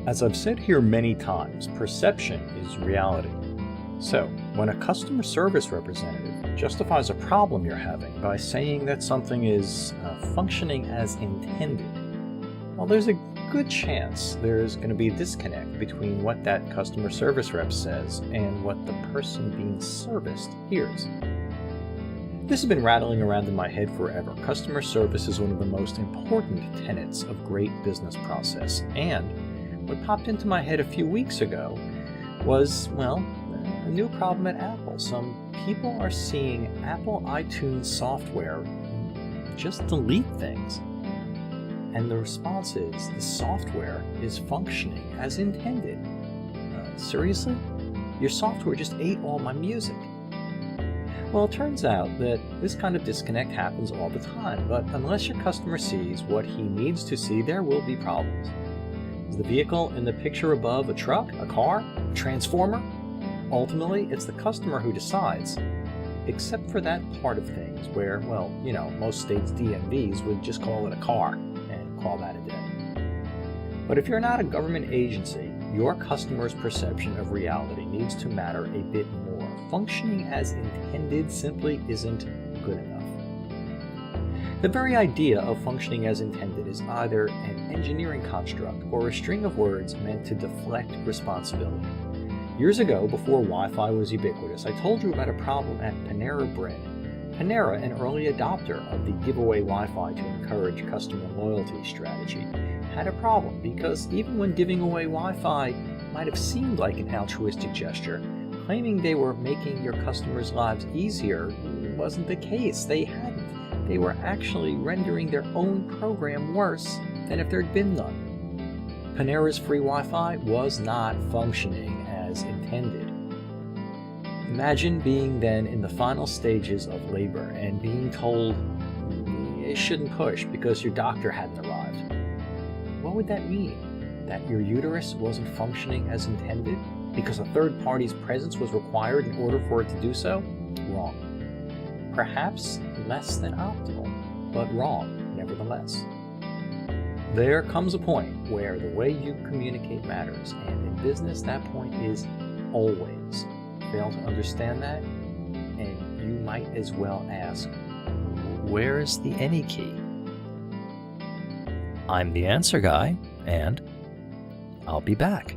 As I've said here many times, perception is reality. So, when a customer service representative justifies a problem you're having by saying that something is functioning as intended, well, there's a good chance there's going to be a disconnect between what that customer service rep says and what the person being serviced hears. This has been rattling around in my head forever. Customer service is one of the most important tenets of great business process, and what popped into my head a few weeks ago was, well, a new problem at Apple. Some people are seeing Apple iTunes software just delete things. And the response is the software is functioning as intended. Seriously? Your software just ate all my music. Well, it turns out that this kind of disconnect happens all the time, but unless your customer sees what he needs to see, there will be problems. Is the vehicle in the picture above a truck, a car, a transformer? Ultimately, it's the customer who decides, except for that part of things where, well, most states' DMVs would just call it a car and call that a day. But if you're not a government agency, your customer's perception of reality needs to matter a bit more. Functioning as intended simply isn't good enough. The very idea of functioning as intended is either an engineering construct or a string of words meant to deflect responsibility. Years ago, before Wi-Fi was ubiquitous, I told you about a problem at Panera Bread. Panera, an early adopter of the giveaway Wi-Fi to encourage customer loyalty strategy, had a problem because even when giving away Wi-Fi might have seemed like an altruistic gesture, claiming they were making your customers' lives easier wasn't the case. They hadn't. They were actually rendering their own program worse than if there'd been none. Panera's free Wi-Fi was not functioning as intended. Imagine being then in the final stages of labor and being told you shouldn't push because your doctor hadn't arrived. What would that mean? That your uterus wasn't functioning as intended because a third party's presence was required in order for it to do so? Wrong. Perhaps less than optimal, but wrong nevertheless. There comes a point where the way you communicate matters, and in business that point is always. Fail to understand that, and you might as well ask, where's the any key? I'm the answer guy, and I'll be back.